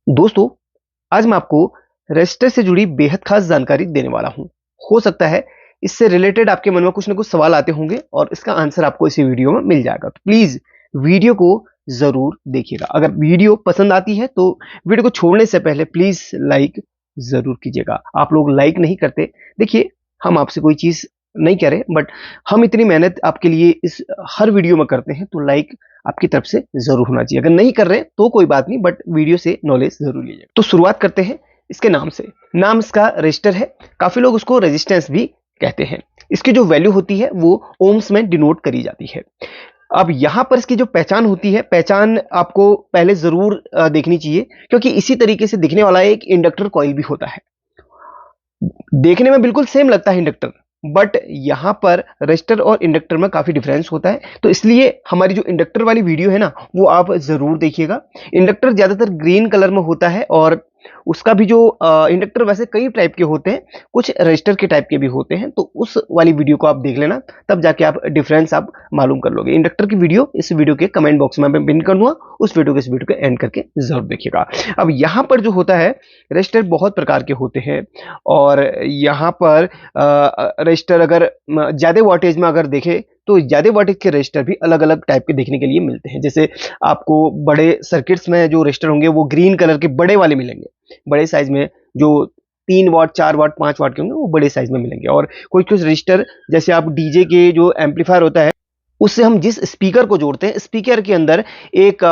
दोस्तों, आज मैं आपको रजिस्टर से जुड़ी बेहद खास जानकारी देने वाला हूं। हो सकता है इससे रिलेटेड आपके मन में कुछ ना कुछ सवाल आते होंगे और इसका आंसर आपको इसी वीडियो में मिल जाएगा। तो प्लीज वीडियो को जरूर देखिएगा। अगर वीडियो पसंद आती है तो वीडियो को छोड़ने से पहले प्लीज लाइक जरूर कीजिएगा। आप लोग लाइक नहीं करते। देखिए, हम आपसे कोई चीज नहीं कह रहे, बट हम इतनी मेहनत आपके लिए इस हर वीडियो में करते हैं, तो लाइक आपकी तरफ से जरूर होना चाहिए। अगर नहीं कर रहे तो कोई बात नहीं, बट वीडियो से नॉलेज जरूर लीजिए। तो शुरुआत करते हैं इसके नाम से। नाम इसका रजिस्टर है। काफी लोग उसको रेजिस्टेंस भी कहते हैं। इसकी जो वैल्यू होती है वो ओम्स में डिनोट करी जाती है। अब यहां पर इसकी जो पहचान होती है, पहचान आपको पहले जरूर देखनी चाहिए, क्योंकि इसी तरीके से दिखने वाला एक इंडक्टर कॉइल भी होता है। देखने में बिल्कुल सेम लगता है इंडक्टर, बट यहां पर रजिस्टर और इंडक्टर में काफी डिफरेंस होता है। तो इसलिए हमारी जो इंडक्टर वाली वीडियो है ना, वो आप जरूर देखिएगा। इंडक्टर ज्यादातर ग्रीन कलर में होता है और उसका भी जो इंडक्टर वैसे कई टाइप के होते हैं, कुछ रजिस्टर के टाइप के भी होते हैं। तो उस वाली वीडियो को आप देख लेना, तब जाके आप डिफरेंस आप मालूम कर लोगे। इंडक्टर की वीडियो इस वीडियो के कमेंट बॉक्स में मैं पिन कर दूंगा, उस वीडियो को इस वीडियो के एंड करके जरूर देखिएगा। अब यहाँ पर जो होता है, रजिस्टर बहुत प्रकार के होते हैं और यहाँ पर रजिस्टर अगर ज्यादा वोल्टेज में अगर देखें तो ज्यादा वोल्टेज के रजिस्टर भी अलग अलग टाइप के देखने के लिए मिलते हैं। जैसे आपको बड़े सर्किट्स में जो रजिस्टर होंगे वो ग्रीन कलर के बड़े वाले मिलेंगे, बड़े साइज में, जो 3 वाट 4 वाट 5 वाट के होंगे वो बड़े साइज में मिलेंगे। और कुछ कुछ रजिस्टर, जैसे आप डीजे के जो एम्पलीफायर होता है उससे हम जिस स्पीकर को जोड़ते हैं, स्पीकर के अंदर एक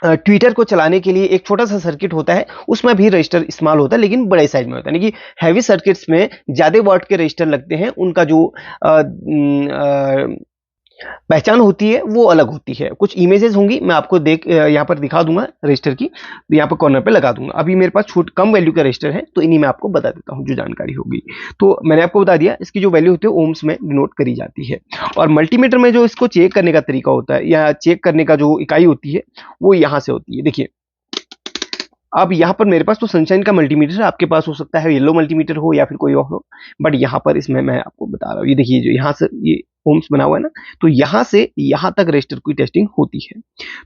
ट्विटर को चलाने के लिए एक छोटा सा सर्किट होता है, उसमें भी रजिस्टर इस्तेमाल होता है, लेकिन बड़े साइज में होता है। यानी कि हैवी सर्किट्स में ज्यादा वाट के रजिस्टर लगते हैं, उनका जो पहचान होती है वो अलग होती है। कुछ इमेजेस होंगी, मैं आपको यहाँ पर दिखा दूंगा रजिस्टर की, यहाँ पर कॉर्नर पे लगा दूंगा। अभी मेरे पास कम वैल्यू का रजिस्टर है, तो इन्हीं में आपको बता देता हूँ जो जानकारी होगी। तो मैंने आपको बता दिया, इसकी जो वैल्यू होती है ओम्स में डिनोट करी जाती है। और मल्टीमीटर में जो इसको चेक करने का तरीका होता है या चेक करने का जो इकाई होती है वो यहाँ से होती है। देखिए, अब यहाँ पर मेरे पास तो सनशाइन का मल्टीमीटर है, आपके पास हो सकता है येलो मल्टीमीटर हो या फिर कोई और हो, बट यहाँ पर इसमें मैं आपको बता रहा हूँ। ये देखिए, जो यहाँ से ये ओम्स बना हुआ है ना, तो यहाँ से यहाँ तक रजिस्टर की टेस्टिंग होती है।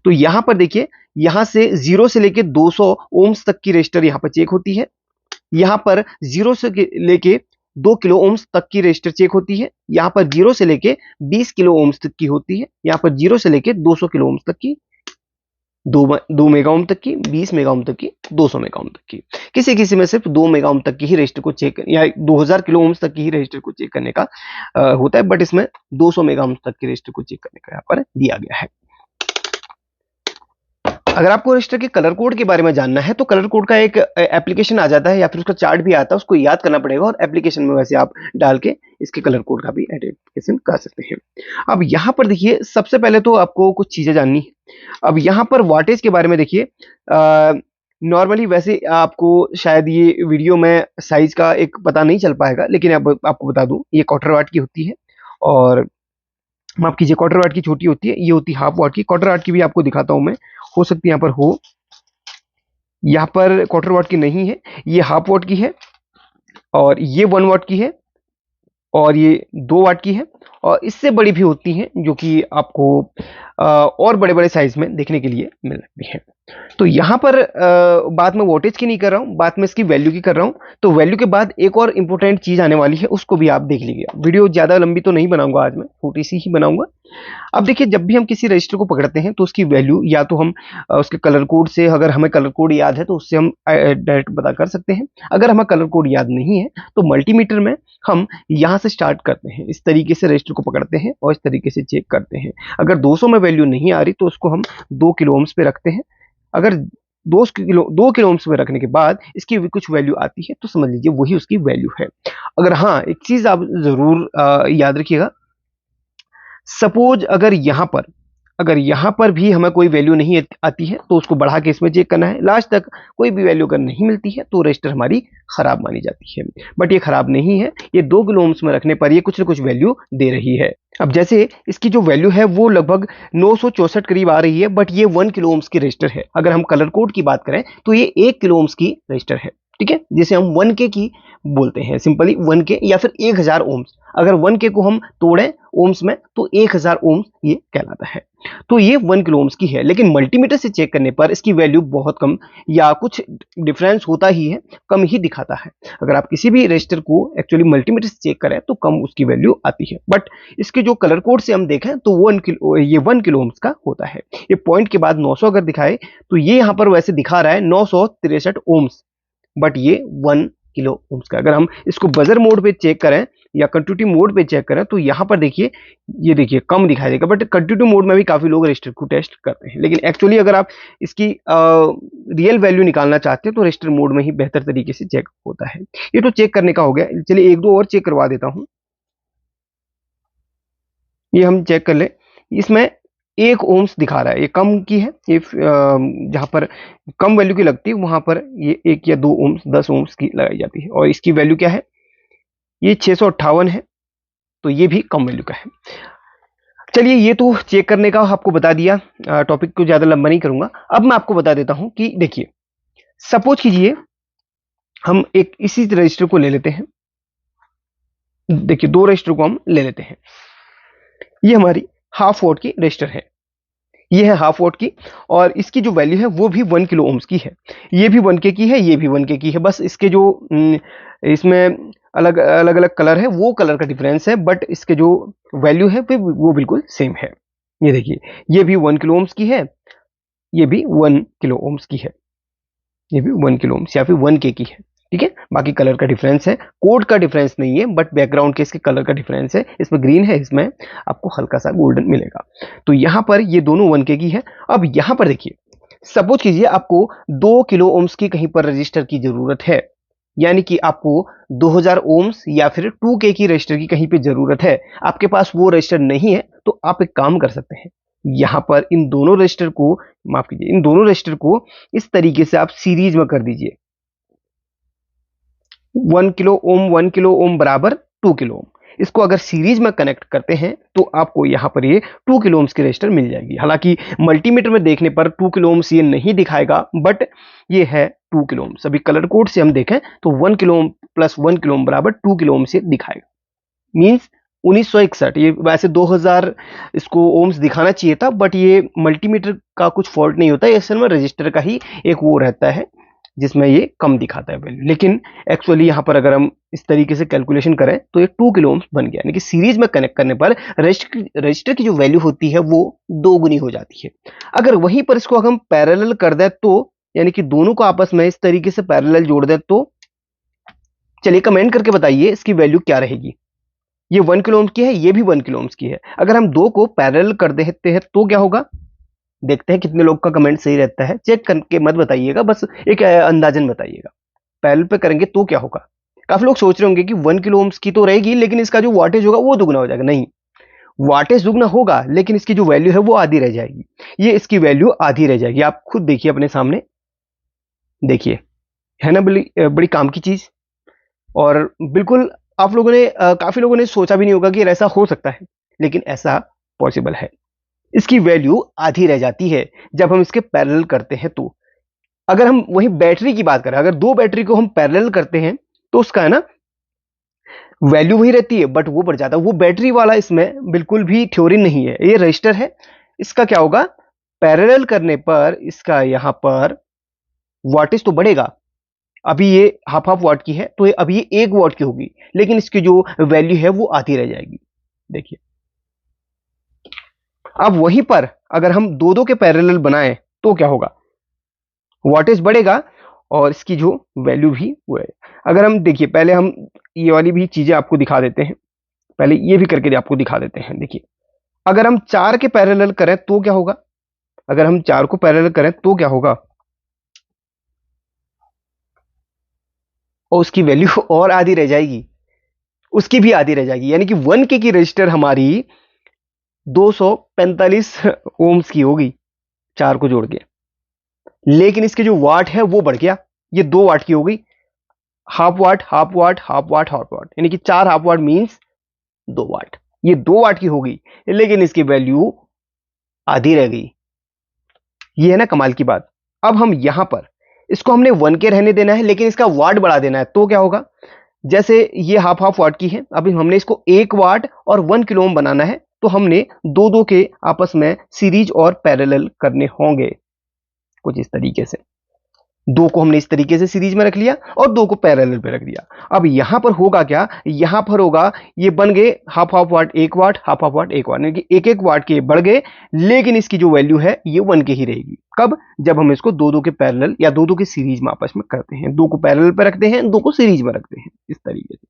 तो यहाँ पर देखिए, यहाँ से 0 से लेके 200 ओम्स तक की रजिस्टर यहाँ पर चेक होती है। यहाँ पर 0 से लेके 2 किलो ओम्स तक की रजिस्टर चेक होती है। यहाँ पर 0 से लेके 20 किलो ओम्स तक की होती है। यहाँ पर 0 से लेके 200 किलो ओम्स तक की, 2 मेगा ओम तक की, 20 मेगा ओम तक की, 200 मेगा ओम तक की। किसी किसी में सिर्फ 2 मेगा ओम तक की ही रजिस्टर को चेक, या 2000 किलो ओम्स तक की ही रजिस्टर को चेक करने का होता है, बट इसमें 200 मेगा ओम तक की रजिस्टर को चेक करने का यहाँ पर दिया गया है। अगर आपको रजिस्टर के कलर कोड के बारे में जानना है तो कलर कोड का एक एप्लीकेशन आ जाता है, या फिर उसका चार्ट भी आता है, उसको याद करना पड़ेगा और एप्लीकेशन में वैसे आप डाल के इसके कलर कोड का भी आइडेंटिफिकेशन कर सकते हैं। अब यहाँ पर देखिए, सबसे पहले तो आपको कुछ चीजें जाननी है। अब यहाँ पर वाटेज के बारे में देखिए, नॉर्मली वैसे आपको शायद ये वीडियो में साइज का एक पता नहीं चल पाएगा, लेकिन अब आपको बता दूं, ये क्वार्टर वाट की होती है और माफ कीजिए, क्वार्टर वाट की छोटी होती है, ये होती है हाफ वाट की। क्वार्टर वाट की भी आपको दिखाता हूं मैं, हो सकती है यहाँ पर हो, यहाँ पर क्वार्टर वाट की नहीं है, ये हाफ वाट की है, और ये 1 वाट की है, और ये 2 वाट की है, और इससे बड़ी भी होती हैं जो कि आपको और बड़े बड़े साइज में देखने के लिए मिल सकती है। तो यहाँ पर बात मैं वोल्टेज की नहीं कर रहा हूँ, बात मैं इसकी वैल्यू की कर रहा हूँ। तो वैल्यू के बाद एक और इंपॉर्टेंट चीज आने वाली है, उसको भी आप देख लीजिए। वीडियो ज्यादा लंबी तो नहीं बनाऊंगा आज, मैं छोटी सी ही बनाऊंगा। अब देखिए, जब भी हम किसी रजिस्टर को पकड़ते हैं तो उसकी वैल्यू या तो हम उसके कलर कोड से, अगर हमें कलर कोड याद है तो उससे हम डायरेक्ट पता कर सकते हैं। अगर हमें कलर कोड याद नहीं है तो मल्टीमीटर में हम यहाँ से स्टार्ट करते हैं, इस तरीके से रजिस्टर को पकड़ते हैं और इस तरीके से चेक करते हैं। अगर 200 में वैल्यू नहीं आ रही तो उसको हम 2 किलो ओम्स पे रखते हैं। अगर 2 किलो ओम्स पे रखने के बाद इसकी भी कुछ वैल्यू आती है तो समझ लीजिए वही उसकी वैल्यू है। अगर हाँ, एक चीज आप जरूर याद रखिएगा, सपोज अगर यहाँ पर भी हमें कोई वैल्यू नहीं आती है तो उसको बढ़ा के इसमें चेक करना है। लास्ट तक कोई भी वैल्यू अगर नहीं मिलती है तो रजिस्टर हमारी खराब मानी जाती है, बट ये खराब नहीं है। ये 2 किलो ओम्स में रखने पर ये कुछ ना कुछ वैल्यू दे रही है। अब जैसे इसकी जो वैल्यू है वो लगभग 964 करीब आ रही है, बट ये 1 किलो ओम्स की रजिस्टर है। अगर हम कलर कोड की बात करें तो ये 1 किलो ओम्स की रजिस्टर है। ठीक है, जिसे हम 1K की बोलते हैं, सिंपली 1K या फिर 1000 ओम्स। अगर 1K को हम तोड़ें ओम्स में तो 1000 ओम्स ये कहलाता है। तो ये 1 किलो ओम्स की है, लेकिन मल्टीमीटर से चेक करने पर इसकी वैल्यू बहुत कम या कुछ डिफरेंस होता ही है, कम ही दिखाता है। अगर आप किसी भी रजिस्टर को एक्चुअली मल्टीमीटर से चेक करें तो कम उसकी वैल्यू आती है, बट इसके जो कलर कोड से हम देखें तो 1 किलो ओम्स का होता है। ये पॉइंट के बाद 900 अगर दिखाए तो ये यहाँ पर वैसे दिखा रहा है 963 ओम्स, बट ये 1 किलो ओम्स का। अगर हम इसको बजर मोड पे चेक करें या कंटिन्यूटी मोड पे चेक करें तो यहाँ पर देखिए, ये देखिए कम दिखाई देगा, बट कंटिन्यूटी मोड में भी काफी लोग रजिस्टर को टेस्ट करते हैं। लेकिन एक्चुअली अगर आप इसकी रियल वैल्यू निकालना चाहते हैं तो रजिस्टर मोड में ही बेहतर तरीके से चेक होता है। ये तो चेक करने का हो गया, चलिए एक दो और चेक करवा देता हूं। ये हम चेक कर ले, इसमें 1 ओम्स दिखा रहा है, ये कम की है। ये जहां पर कम वैल्यू की लगती है वहां पर ये 1 या 2 ओम्स 10 ओम्स की लगाई जाती है, और इसकी वैल्यू क्या है, ये 658 है, तो ये भी कम वैल्यू का है। चलिए ये तो चेक करने का आपको बता दिया, टॉपिक को ज्यादा लंबा नहीं करूंगा। अब मैं आपको बता देता हूं कि देखिए, सपोज कीजिए हम एक इसी रजिस्टर को ले लेते हैं। देखिए 2 रजिस्टर को हम ले लेते हैं, ये हमारी हाफ वॉट की रजिस्टर है, ये है हाफ वॉट की, और इसकी जो वैल्यू है वो भी 1 किलो ओम्स की है। ये भी 1K की है, ये भी 1K की है, बस इसके जो इसमें अलग अलग अलग कलर है वो कलर का डिफरेंस है, बट इसके जो वैल्यू है वो बिल्कुल सेम है। ये देखिए, ये भी 1 किलो ओम्स की है, ये भी 1 किलो ओम्स की है, ये भी 1 किलो ओम्स या फिर 1K की है। ठीक है, बाकी कलर का डिफरेंस है, कोड का डिफरेंस नहीं है, बट बैकग्राउंड के इसके कलर का डिफरेंस है। इसमें ग्रीन है, इसमें आपको हल्का सा गोल्डन मिलेगा। तो यहां पर ये दोनों 1K की है। अब यहां पर देखिए, सपोज कीजिए आपको 2 किलो ओम्स की कहीं पर रजिस्टर की जरूरत है, यानी कि आपको 2000 ओम्स या फिर 2K की रजिस्टर की कहीं पे जरूरत है, आपके पास वो रजिस्टर नहीं है, तो आप एक काम कर सकते हैं, यहां पर इन दोनों रजिस्टर को, माफ कीजिए, इन दोनों रजिस्टर को इस तरीके से आप सीरीज में कर दीजिए। 1 किलो ओम 1 किलो ओम बराबर 2 किलो ओम। इसको अगर सीरीज में कनेक्ट करते हैं तो आपको यहां पर ये 2 किलो ओम्स की रजिस्टर मिल जाएगी। हालांकि मल्टीमीटर में देखने पर 2 किलो ओम्स ये नहीं दिखाएगा, बट ये है 2 किलो ओम्स। अभी कलर कोड से हम देखें तो 1 kilo ohm plus 1 kilo ohm बराबर 2 किलो ओम से दिखाएगा, मीन्स 1961। ये वैसे 2000 इसको ओम्स दिखाना चाहिए था, बट ये मल्टीमीटर का कुछ फॉल्ट नहीं होता है, असल में रजिस्टर का ही एक वो रहता है जिसमें ये कम दिखाता है वैल्यू। लेकिन एक्चुअली यहां पर अगर हम इस तरीके से कैलकुलेशन करें तो ये 2 किलो ओम्स बन गया, यानी कि सीरीज में कनेक्ट करने पर रजिस्टर की जो वैल्यू होती है वो 2 गुनी हो जाती है। अगर वहीं पर इसको अगर हम पैरेलल कर दें तो, यानी कि दोनों को आपस में इस तरीके से पैरेलल जोड़ दें तो, चलिए कमेंट करके बताइए इसकी वैल्यू क्या रहेगी। ये 1 किलो ओम्स की है, ये भी 1 किलो ओम्स की है। अगर हम दो को पैरेलल कर देते हैं तो क्या होगा, देखते हैं कितने लोग का कमेंट सही रहता है। चेक करके मत बताइएगा, बस एक अंदाजन बताइएगा। पैरेलल पे करेंगे तो क्या होगा। काफी लोग सोच रहे होंगे कि 1 किलो ओम्स की तो रहेगी, लेकिन इसका जो वाटेज होगा वो दुगना हो जाएगा। नहीं, वाटेज दुगना होगा, लेकिन इसकी जो वैल्यू है वो आधी रह जाएगी। ये इसकी वैल्यू आधी रह जाएगी, आप खुद देखिए अपने सामने, देखिए, है ना बड़ी बड़ी काम की चीज। और बिल्कुल आप लोगों ने काफी लोगों ने सोचा भी नहीं होगा कि ऐसा हो सकता है, लेकिन ऐसा पॉसिबल है। इसकी वैल्यू आधी रह जाती है जब हम इसके पैरेलल करते हैं तो। अगर हम वही बैटरी की बात करें, अगर दो बैटरी को हम पैरेलल करते हैं तो उसका है ना वैल्यू वही रहती है, बट वो बढ़ जाता है। वो बैटरी वाला इसमें बिल्कुल भी थ्योरी नहीं है, ये रजिस्टर है। इसका क्या होगा, पैरेलल करने पर इसका यहां पर वाटेज तो बढ़ेगा। अभी ये हाफ हाफ वाट की है तो अभी ये 1 वाट की होगी, लेकिन इसकी जो वैल्यू है वो आधी रह जाएगी। देखिए, अब वहीं पर अगर हम दो दो के पैरेलल बनाएं तो क्या होगा, वाटेज बढ़ेगा और इसकी जो वैल्यू भी वो है। अगर हम देखिए, पहले हम ये वाली भी चीजें आपको दिखा देते हैं, पहले ये भी करके आपको दिखा देते हैं। देखिए, अगर हम 4 के पैरेलल करें तो क्या होगा, अगर हम 4 को पैरेलल करें तो क्या होगा, और उसकी वैल्यू और आधी रह जाएगी, उसकी भी आधी रह जाएगी। यानी कि 1K की रजिस्टर हमारी 245 ओम्स की होगी 4 को जोड़ के, लेकिन इसके जो वाट है वो बढ़ गया, ये 2 वाट की हो गई। हाफ वाट हाफ वाट हाफ वाट हाफ वाट, यानी कि 4 हाफ वाट मींस 2 वाट। ये 2 वाट की हो गई, लेकिन इसकी वैल्यू आधी रह गई। ये है ना कमाल की बात। अब हम यहां पर इसको हमने 1 के रहने देना है, लेकिन इसका वाट बढ़ा देना है। तो क्या होगा, जैसे ये हाफ हाफ वाट की है, अभी हमने इसको 1 वाट और 1 किलो ओम बनाना है, तो हमने दो दो के आपस में सीरीज और पैरेलल करने होंगे कुछ इस तरीके से। दो को हमने इस तरीके से सीरीज में रख लिया और दो को पैरेलल पे रख दिया। अब यहां पर होगा क्या, यहां पर होगा ये बन गए हाफ हाफ वाट 1 वाट, हाफ हाफ वाट 1 वाट, यानी कि 1 वाट के बढ़ गए, लेकिन इसकी जो वैल्यू है ये 1 के ही रहेगी। कब, जब हम इसको दो दो के पैरेलल या दो दो के सीरीज में आपस में करते हैं, दो को पैरेलल पे रखते हैं, दो को सीरीज में रखते हैं, इस तरीके से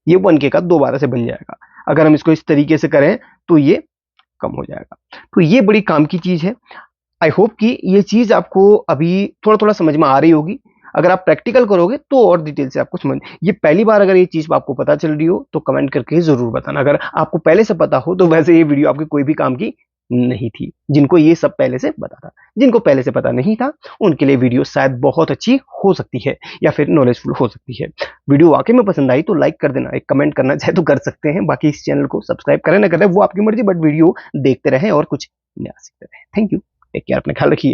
ये 1 के का दोबारा से बन जाएगा। अगर हम इसको इस तरीके से करें तो ये कम हो जाएगा। तो ये बड़ी काम की चीज है। आई होप कि ये चीज आपको अभी थोड़ा थोड़ा समझ में आ रही होगी। अगर आप प्रैक्टिकल करोगे तो और डिटेल से आपको समझ, ये पहली बार अगर ये चीज आपको पता चल रही हो तो कमेंट करके जरूर बताना। अगर आपको पहले से पता हो तो वैसे ये वीडियो आपके कोई भी काम की नहीं थी, जिनको ये सब पहले से पता था। जिनको पहले से पता नहीं था उनके लिए वीडियो शायद बहुत अच्छी हो सकती है या फिर नॉलेजफुल हो सकती है। वीडियो वाकई में पसंद आई तो लाइक कर देना, एक कमेंट करना चाहे तो कर सकते हैं। बाकी इस चैनल को सब्सक्राइब करें ना करें वो आपकी मर्जी, बट वीडियो देखते रहें और कुछ नया सीखते रहें। थैंक यू, टेक केयर, अपना ख्याल रखिए।